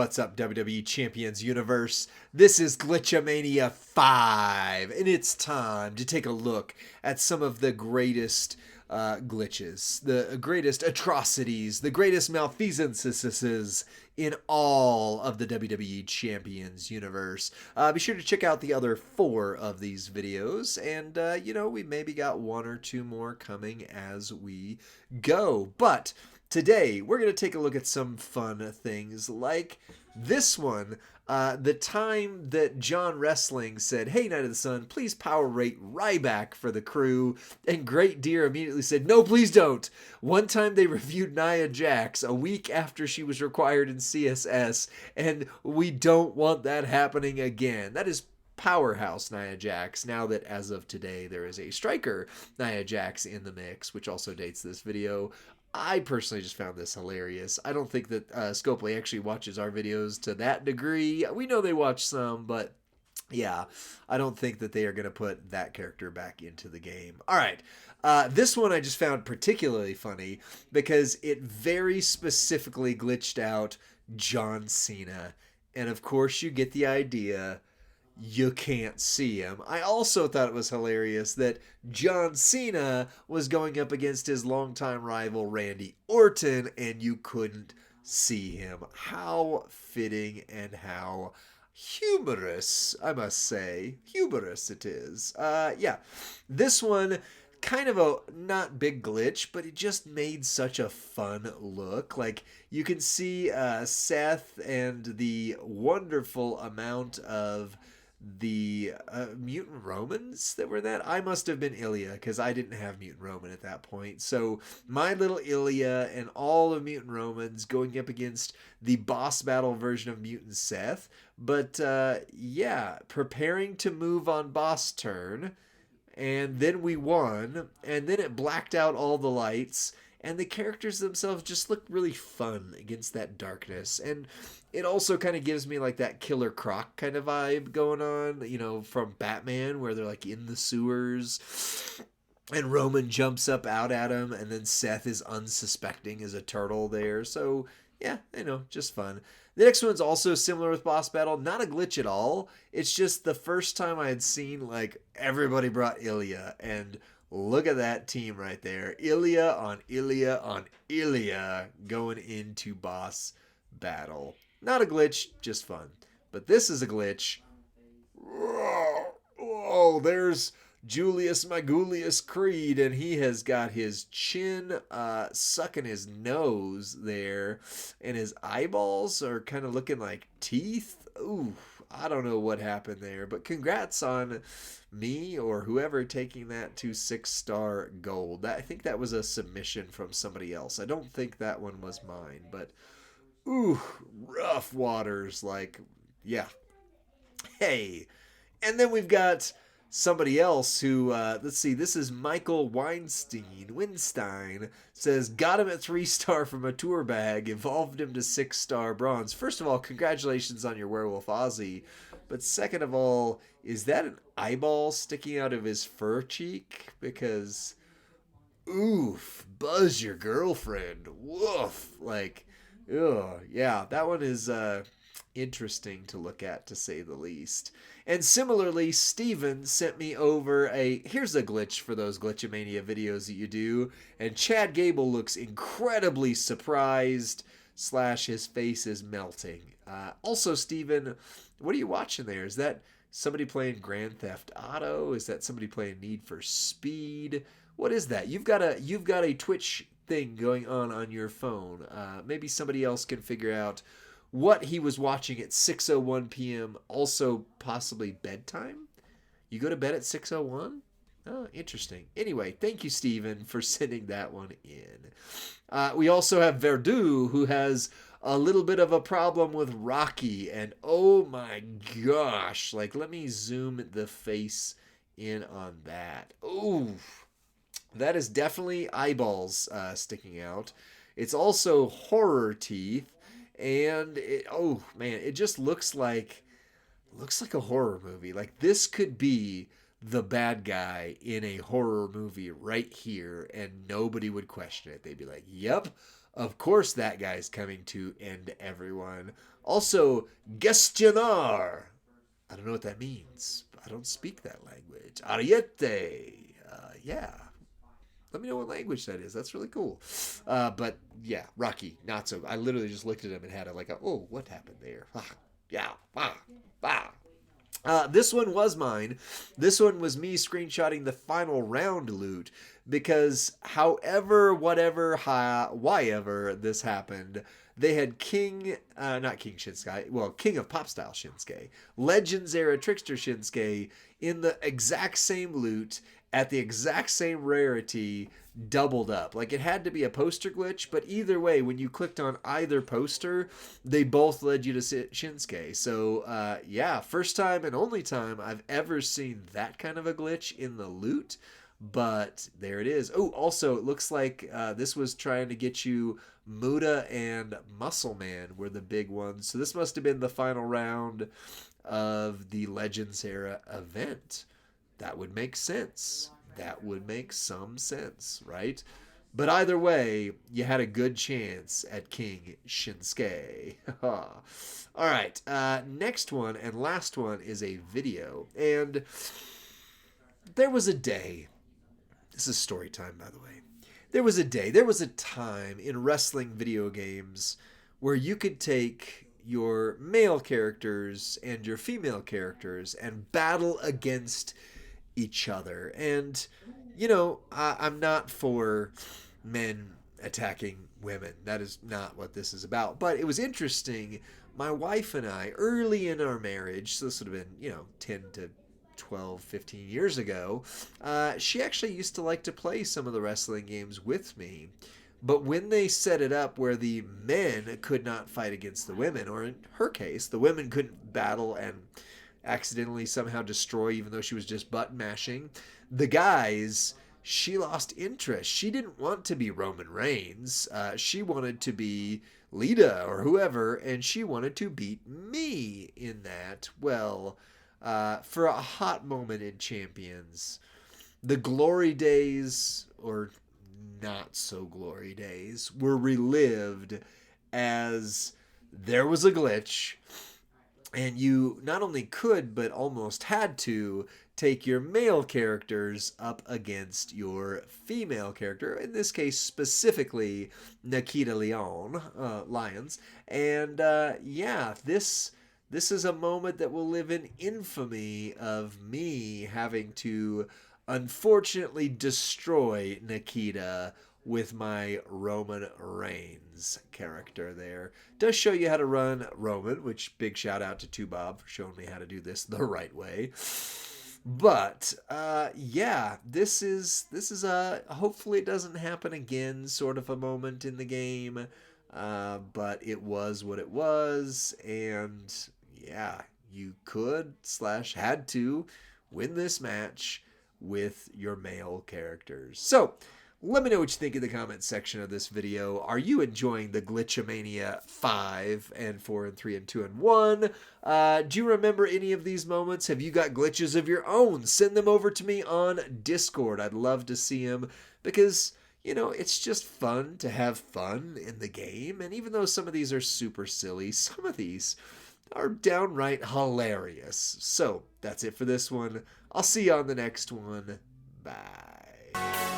what's up, WWE Champions Universe? This is Glitchamania 5, and it's time to take a look at some of the greatest glitches, the greatest atrocities, the greatest malfeasances in all of the WWE Champions Universe. Be sure to check out the other 4 of these videos, and, we maybe got 1 or 2 more coming as we go. But today, we're going to take a look at some fun things like this one. The time that John Wrestling said, "Hey, Night of the Sun, please power rate Ryback for the crew." And Great Deer immediately said, "No, please don't." One time they reviewed Nia Jax a week after she was required in CSS, and we don't want that happening again. That is powerhouse Nia Jax, now that as of today there is a striker Nia Jax in the mix, which also dates this video. I personally just found this hilarious. I don't think that Scopely actually watches our videos to that degree. We know they watch some, but yeah, I don't think that they are going to put that character back into the game. All right. This one I just found particularly funny because it very specifically glitched out John Cena. And of course you get the idea. You can't see him. I also thought it was hilarious that John Cena was going up against his longtime rival Randy Orton, and you couldn't see him. How fitting and how humorous, I must say. Humorous it is. This one, kind of a not big glitch, but it just made such a fun look. Like, you can see Seth and the wonderful amount of the Mutant Romans that were that. I must have been Ilya because I didn't have Mutant Roman at that point. So my little Ilya and all of Mutant Romans going up against the boss battle version of Mutant Seth. But preparing to move on boss turn. And then we won. And then it blacked out all the lights. And the characters themselves just look really fun against that darkness. And it also kind of gives me like that Killer Croc kind of vibe going on, from Batman, where they're like in the sewers. And Roman jumps up out at him. And then Seth is unsuspecting as a turtle there. So, yeah, just fun. The next one's also similar with Boss Battle. Not a glitch at all. It's just the first time I had seen, like, everybody brought Ilya. And look at that team right there. Ilya on Ilya on Ilya going into Boss Battle. Not a glitch, just fun. But this is a glitch. Whoa, there's Julius Magulius Creed, and he has got his chin sucking his nose there, and his eyeballs are kind of looking like teeth. Ooh, I don't know what happened there, but congrats on me or whoever taking that to 6-star gold. I think that was a submission from somebody else. I don't think that one was mine, but ooh, rough waters, yeah. Hey, and then we've got somebody else who, let's see, this is Michael Winstein, says, got him at 3-star from a tour bag, evolved him to 6-star bronze. First of all, congratulations on your Werewolf Ozzy. But second of all, is that an eyeball sticking out of his fur cheek? Because, oof, buzz your girlfriend. Woof. Yeah, that one is interesting to look at, to say the least. And similarly, Steven sent me over here's a glitch for those Glitchamania videos that you do. And Chad Gable looks incredibly surprised / his face is melting. Also, Steven, what are you watching there? Is that somebody playing Grand Theft Auto? Is that somebody playing Need for Speed? What is that? You've got a Twitch thing going on your phone. Maybe somebody else can figure out what he was watching at 6:01 p.m. Also possibly bedtime? You go to bed at 6:01? Oh, interesting. Anyway, thank you, Steven, for sending that one in. We also have Verdu, who has a little bit of a problem with Rocky. And oh my gosh, let me zoom the face in on that. Ooh, that is definitely eyeballs sticking out. It's also horror teeth. And it just looks like a horror movie. Like, this could be the bad guy in a horror movie right here, and nobody would question it. They'd be like, yep, of course that guy's coming to end everyone. Also, gestionar. I don't know what that means. I don't speak that language. Ariete. Yeah. Let me know what language that is. That's really cool. But yeah, Rocky, not so. I literally just looked at him and had oh, what happened there? Yeah. This one was mine. This one was me screenshotting the final round loot because however, whatever, why ever this happened, they had not King Shinsuke, well, King of Pop Style Shinsuke, Legends Era Trickster Shinsuke in the exact same loot at the exact same rarity, doubled up. Like, it had to be a poster glitch, but either way, when you clicked on either poster, they both led you to Shinsuke. So, yeah, first time and only time I've ever seen that kind of a glitch in the loot. But there it is. Oh, also, it looks like this was trying to get you Muda and Muscle Man were the big ones. So this must have been the final round of the Legends Era event. That would make sense. That would make some sense, right? But either way, you had a good chance at King Shinsuke. All right, next one and last one is a video. And there was a day. This is story time, by the way. There was a time in wrestling video games where you could take your male characters and your female characters and battle against each other. And, you know, I'm not for men attacking women. That is not what this is about. But it was interesting. My wife and I, early in our marriage, so this would have been, 10 to 12, 15 years ago, she actually used to like to play some of the wrestling games with me. But when they set it up where the men could not fight against the women, or in her case, the women couldn't battle and accidentally somehow destroy, even though she was just button mashing, the guys, she lost interest. She didn't want to be Roman Reigns. She wanted to be Lita or whoever, and she wanted to beat me in that. Well, for a hot moment in Champions, the glory days, or not so glory days, were relived as there was a glitch, and you not only could, but almost had to take your male characters up against your female character, in this case specifically Nikita Lyons. And yeah, this is a moment that will live in infamy of me having to unfortunately destroy Nikita with my Roman Reigns character there. Does show you how to run Roman, which big shout out to Tubob for showing me how to do this the right way. But yeah, this is a hopefully it doesn't happen again sort of a moment in the game. But it was what it was, and yeah, you could / had to win this match with your male characters. So let me know what you think in the comments section of this video. Are you enjoying the Glitchamania 5 and 4 and 3 and 2 and 1? Do you remember any of these moments? Have you got glitches of your own? Send them over to me on Discord. I'd love to see them because, it's just fun to have fun in the game. And even though some of these are super silly, some of these are downright hilarious. So that's it for this one. I'll see you on the next one. Bye.